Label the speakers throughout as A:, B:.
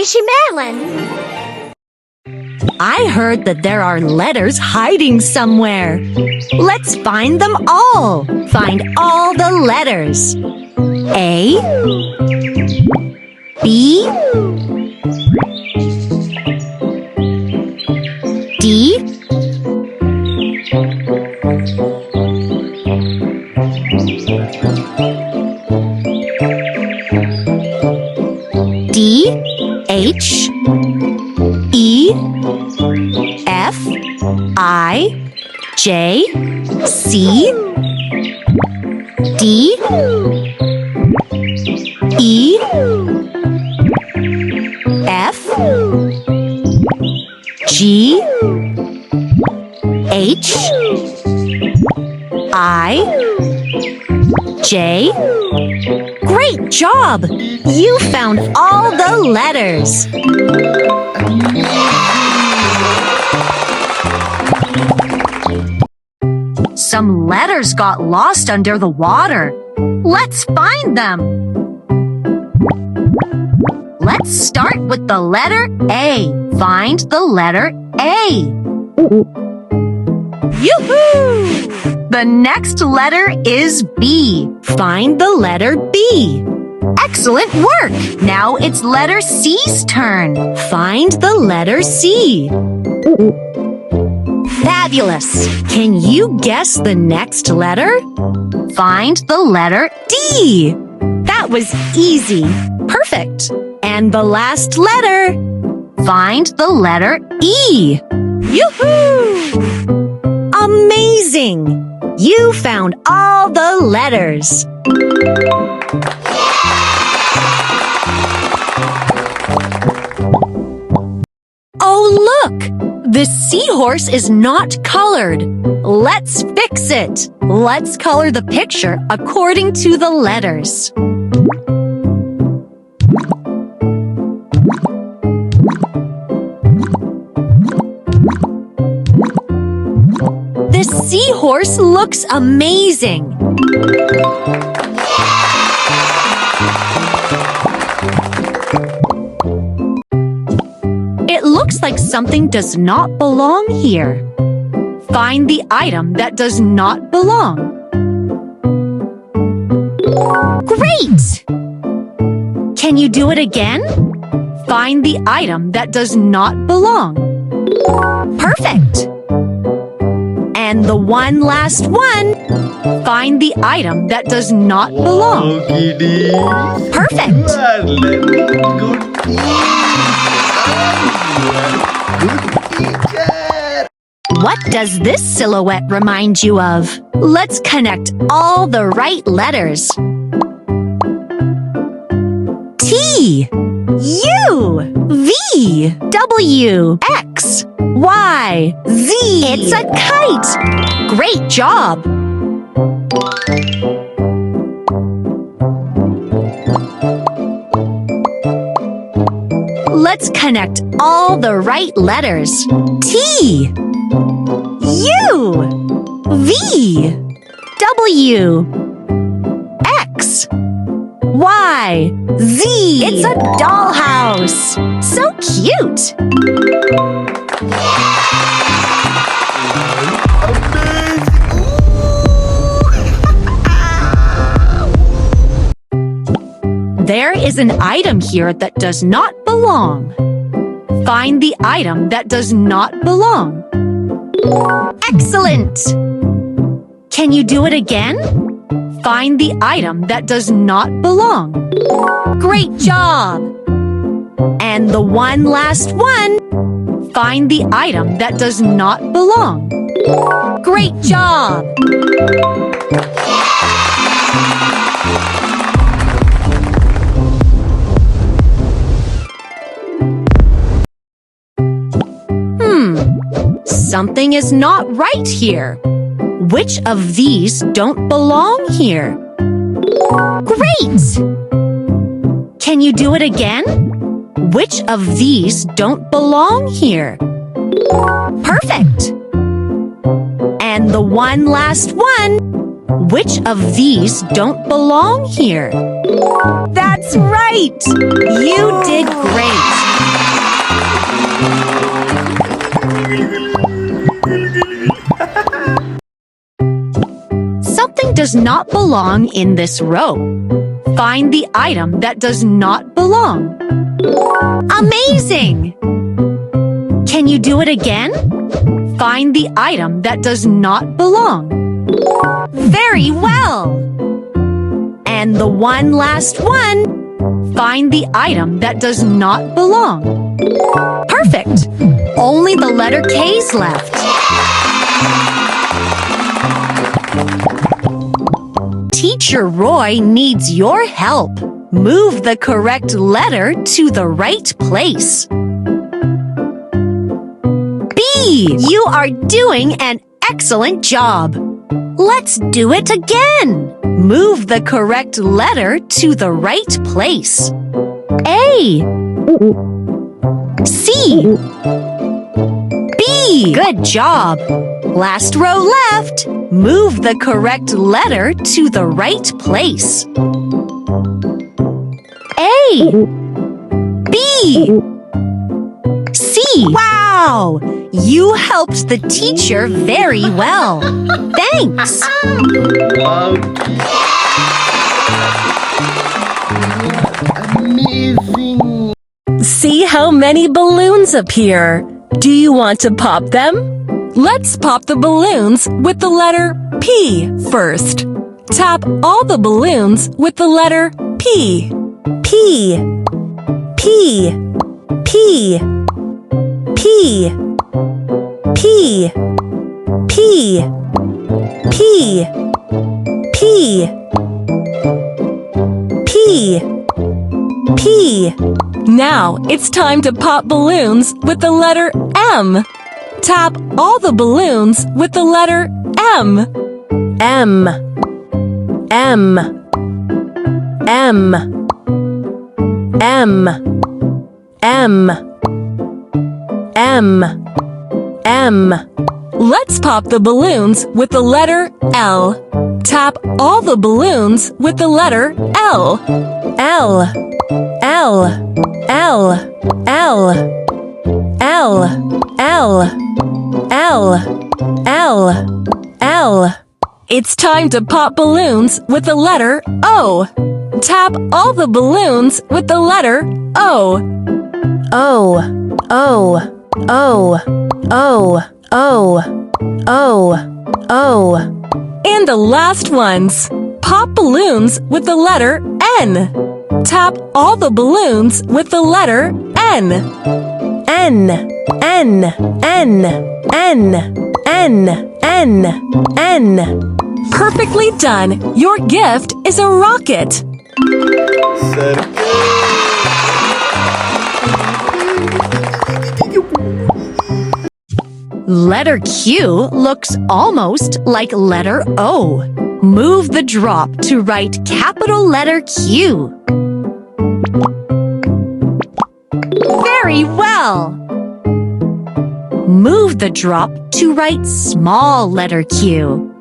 A: Mishimelon.
B: I heard that there are letters hiding somewhere. Let's find them all. Find all the letters. A, B, D, D, H, E, F, I, J, C, D, E, F, G, H, I, J. Great job! You found all the letters. Some letters got lost under the water. Let's find them. Let's start with the letter A. Find the letter A. Yoo-hoo! The next letter is B. Find the letter B. Excellent work! Now it's letter C's turn. Find the letter C. Fabulous! Can you guess the next letter? Find the letter D. That was easy. Perfect. And the last letter. Find the letter E. Yoo-hoo! Amazing! You found all the letters. Oh, look! The seahorse is not colored. Let's fix it. Let's color the picture according to the letters. The seahorse looks amazing. It looks like something does not belong here. Find the item that does not belong. Great! Can you do it again? Find the item that does not belong. Perfect! And the one last one. Find the item that does not belong. Perfect! What does this silhouette remind you of? Let's connect all the right letters. T, U, V, W, X, Y, Z. It's a kite! Great job! Let's connect all the right letters. T, U, V, W, X, Y, Z. It's a dollhouse. So cute. There is an item here that does not belong. Find the item that does not belong. Excellent! Can you do it again? Find the item that does not belong. Great job! And the one last one. Find the item that does not belong. Great job! Something is not right here. Which of these don't belong here? Great! Can you do it again? Which of these don't belong here? Perfect! And the one last one. Which of these don't belong here? That's right! You did great! does not belong in this row. Find the item that does not belong. Amazing! Can you do it again? Find the item that does not belong. Very well! And the one last one. Find the item that does not belong. Perfect! Only the letter K's left. Teacher Roy needs your help. Move the correct letter to the right place. B! You are doing an excellent job. Let's do it again. Move the correct letter to the right place. A. C. B. Good job. Last row left. Move the correct letter to the right place. A. B. C. Wow! You helped the teacher very well. Thanks.
A: Amazing.
C: See how many balloons appear. Do you want to pop them? Let's pop the balloons with the letter P first. Tap all the balloons with the letter P. P. P. P. P. P. P. P. P. P. P. Now it's time to pop balloons with the letter M. Tap all the balloons with the letter M. M. M. M. M. M. M. M. Let's pop the balloons with the letter L. Tap all the balloons with the letter L. L. L. L. L. L. L. L. L. L. It's time to pop balloons with the letter O. Tap all the balloons with the letter O. O. O. O. O. O. O. O. And the last ones. Pop balloons with the letter N. Tap all the balloons with the letter N. N. N. N. N. N. N. N. Perfectly done. Your gift is a rocket.
B: Letter Q looks almost like letter O. Move the drop to write capital letter Q. Very well. Move the drop to write small letter Q.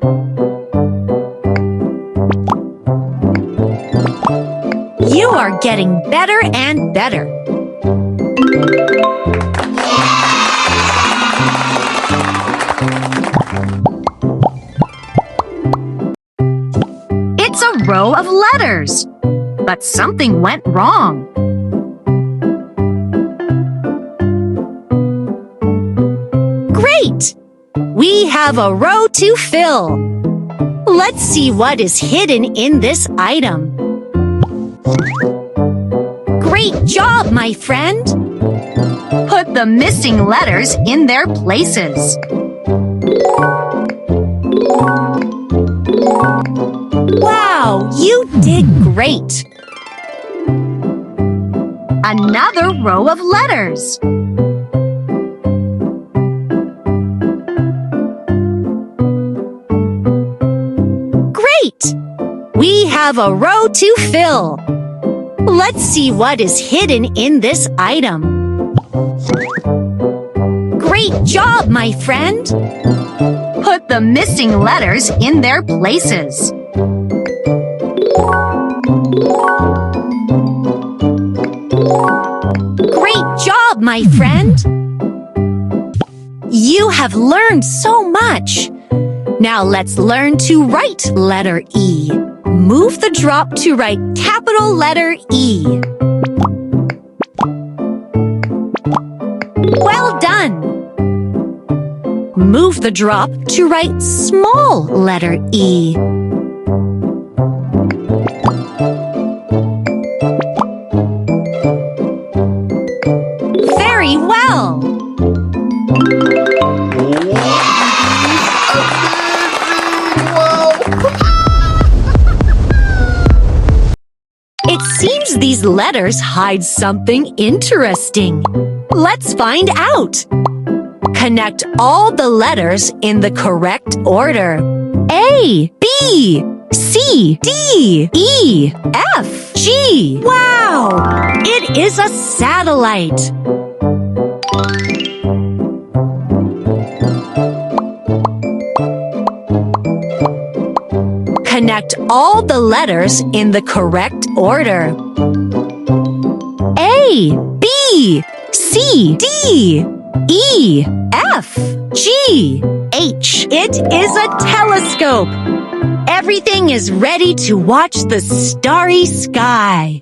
B: You are getting better and better. It's a row of letters, but something went wrong. Great! We have a row to fill. Let's see what is hidden in this item. Great job, my friend! Put the missing letters in their places. Wow, you did great! Another row of letters. Great! We have a row to fill. Let's see what is hidden in this item. Great job, my friend! Put the missing letters in their places. Great job, my friend! You have learned so much. Now let's learn to write letter E. Move the drop to write capital letter E. Well done! Move the drop to write small letter E. Very well! It seems these letters hide something interesting. Let's find out. Connect all the letters in the correct order. A, B, C, D, E, F, G. Wow! It is a satellite. Connect all the letters in the correct order. A, B, C, D, E, F, G, H. It is a telescope. Everything is ready to watch the starry sky.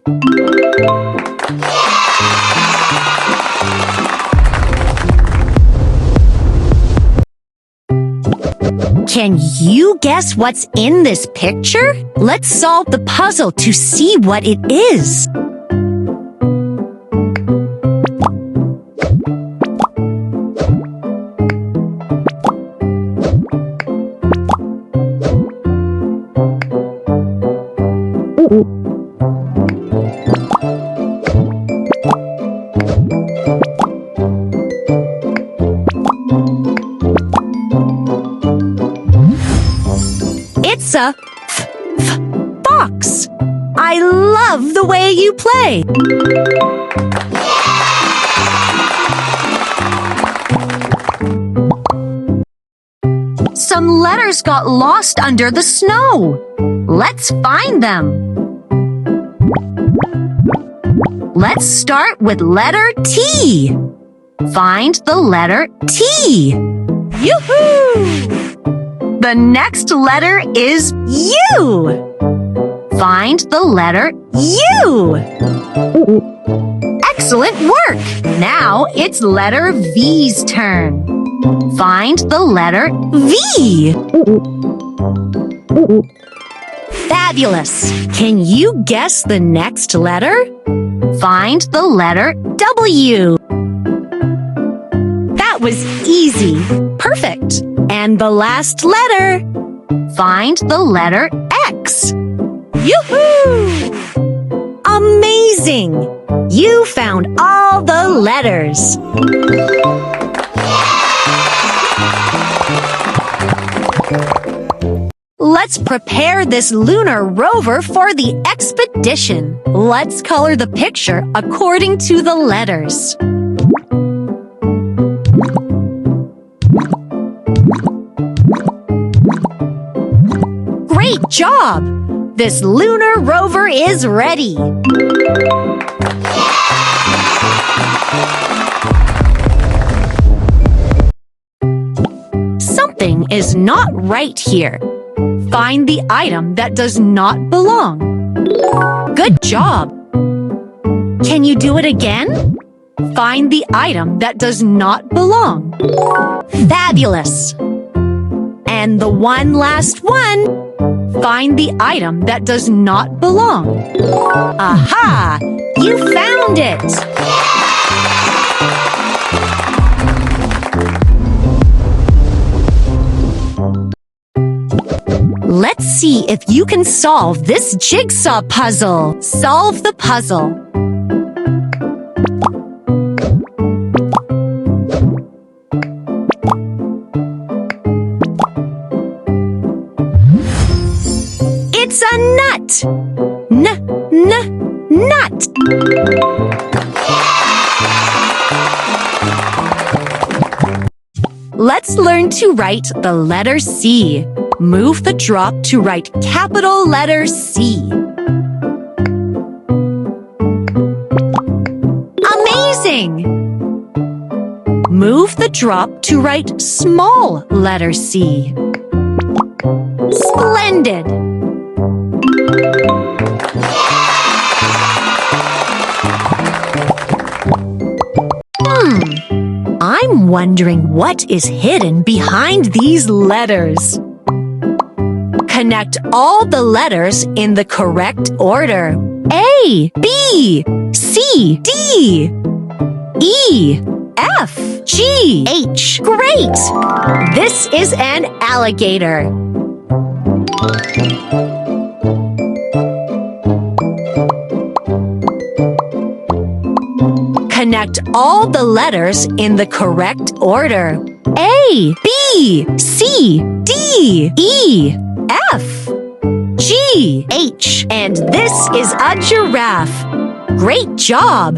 B: Can you guess what's in this picture? Let's solve the puzzle to see what it is. It's a fox. I love the way you play. Some letters got lost under the snow. Let's find them. Let's start with letter T. Find the letter T. Yoo-hoo! The next letter is U. Find the letter U. Excellent work! Now it's letter V's turn. Find the letter V. Fabulous! Can you guess the next letter? Find the letter W. That was easy. Perfect. And the last letter. Find the letter X. Yoo-hoo! Amazing! You found all the letters. Let's prepare this lunar rover for the expedition. Let's color the picture according to the letters. Great job! This lunar rover is ready. Something is not right here. Find the item that does not belong. Good job! Can you do it again? Find the item that does not belong. Fabulous! And the one last one. Find the item that does not belong. Aha! You found it! Let's see if you can solve this jigsaw puzzle. Solve the puzzle. It's a nut. Nut. Let's learn to write the letter C. Move the drop to write capital letter C. Amazing! Move the drop to write small letter C. Splendid! I'm wondering what is hidden behind these letters. Connect all the letters in the correct order. A, B, C, D, E, F, G, H. Great! This is an alligator. Connect all the letters in the correct order. A, B, C, D, E, F, G, H. And this is a giraffe. Great job!